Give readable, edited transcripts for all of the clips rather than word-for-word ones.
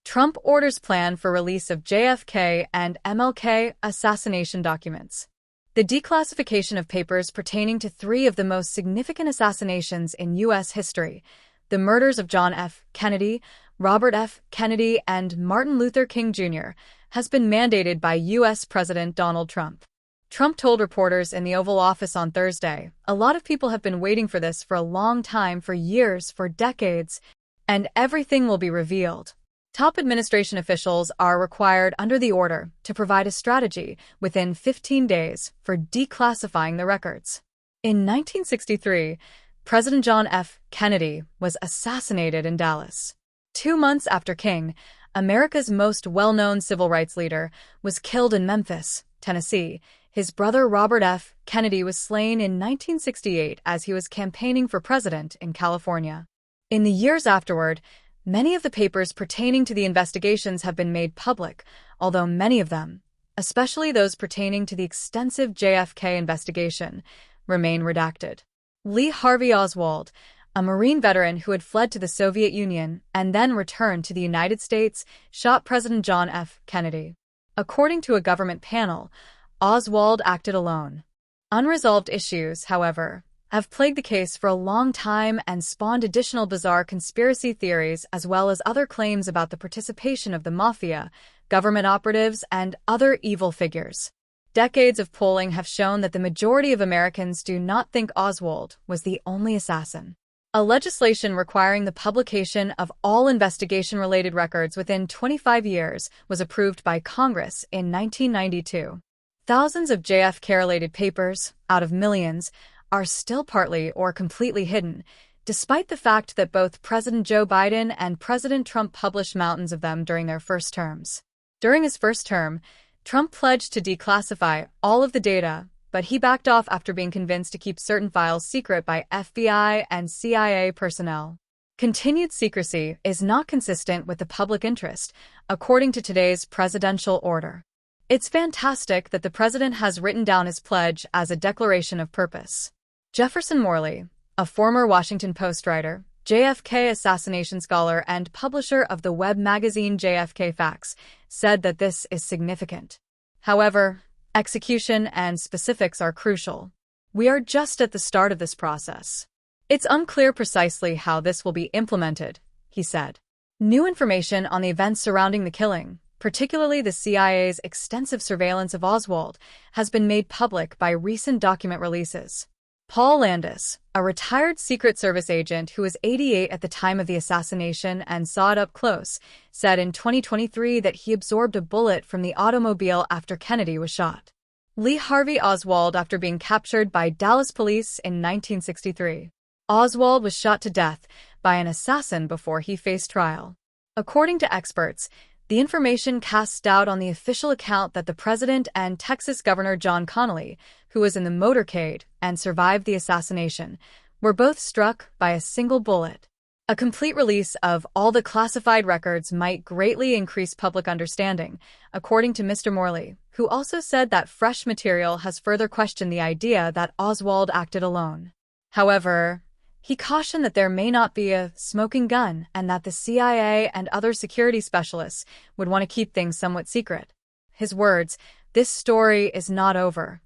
Trump orders plan for release of JFK and MLK assassination documents. The declassification of papers pertaining to three of the most significant assassinations in U.S. history, the murders of John F. Kennedy, Robert F. Kennedy, and Martin Luther King Jr., has been mandated by U.S. President Donald Trump. Trump told reporters in the Oval Office on Thursday, "A lot of people have been waiting for this for a long time, for years, for decades, and everything will be revealed." Top administration officials are required under the order to provide a strategy within 15 days for declassifying the records. In 1963, President John F. Kennedy was assassinated in Dallas. 2 months after King, America's most well-known civil rights leader, was killed in Memphis, Tennessee. His brother Robert F. Kennedy was slain in 1968 as he was campaigning for president in California. In the years afterward, many of the papers pertaining to the investigations have been made public, although many of them, especially those pertaining to the extensive JFK investigation, remain redacted. Lee Harvey Oswald, a Marine veteran who had fled to the Soviet Union and then returned to the United States, shot President John F. Kennedy. According to a government panel, Oswald acted alone. Unresolved issues, however, have plagued the case for a long time and spawned additional bizarre conspiracy theories as well as other claims about the participation of the mafia, government operatives, and other evil figures. Decades of polling have shown that the majority of Americans do not think Oswald was the only assassin. A legislation requiring the publication of all investigation-related records within 25 years was approved by Congress in 1992. Thousands of JFK-related papers, out of millions, are still partly or completely hidden, despite the fact that both President Joe Biden and President Trump published mountains of them during their first terms. During his first term, Trump pledged to declassify all of the data, but he backed off after being convinced to keep certain files secret by FBI and CIA personnel. Continued secrecy is not consistent with the public interest, according to today's presidential order. It's fantastic that the president has written down his pledge as a declaration of purpose. Jefferson Morley, a former Washington Post writer, JFK assassination scholar, and publisher of the web magazine JFK Facts, said that this is significant. However, execution and specifics are crucial. We are just at the start of this process. It's unclear precisely how this will be implemented, he said. New information on the events surrounding the killing, particularly the CIA's extensive surveillance of Oswald, has been made public by recent document releases. Paul Landis, a retired Secret Service agent who was 88 at the time of the assassination and saw it up close, said in 2023 that he absorbed a bullet from the automobile after Kennedy was shot. Lee Harvey Oswald after being captured by Dallas police in 1963. Oswald was shot to death by an assassin before he faced trial. According to experts, the information casts doubt on the official account that the president and Texas Governor John Connally, who was in the motorcade and survived the assassination, were both struck by a single bullet. A complete release of all the classified records might greatly increase public understanding, according to Mr. Morley, who also said that fresh material has further questioned the idea that Oswald acted alone. However, he cautioned that there may not be a smoking gun and that the CIA and other security specialists would want to keep things somewhat secret. His words, "This story is not over."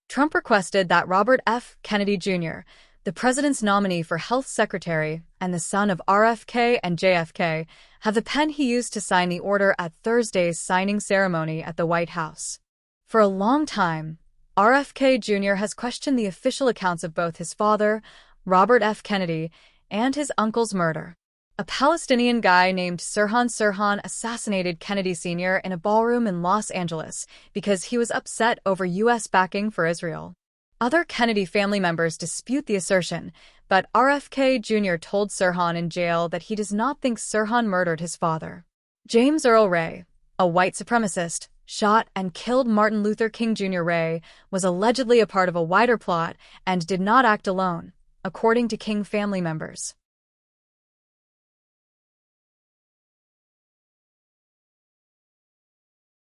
Trump requested that Robert F. Kennedy Jr., the president's nominee for health secretary and the son of RFK and JFK, have the pen he used to sign the order at Thursday's signing ceremony at the White House. For a long time, RFK Jr. has questioned the official accounts of both his father, Robert F. Kennedy, and his uncle's murder. A Palestinian guy named Sirhan Sirhan assassinated Kennedy Sr. in a ballroom in Los Angeles because he was upset over U.S. backing for Israel. Other Kennedy family members dispute the assertion, but RFK Jr. told Sirhan in jail that he does not think Sirhan murdered his father. James Earl Ray, a white supremacist, shot and killed Martin Luther King Jr. Ray was allegedly a part of a wider plot and did not act alone, according to King family members.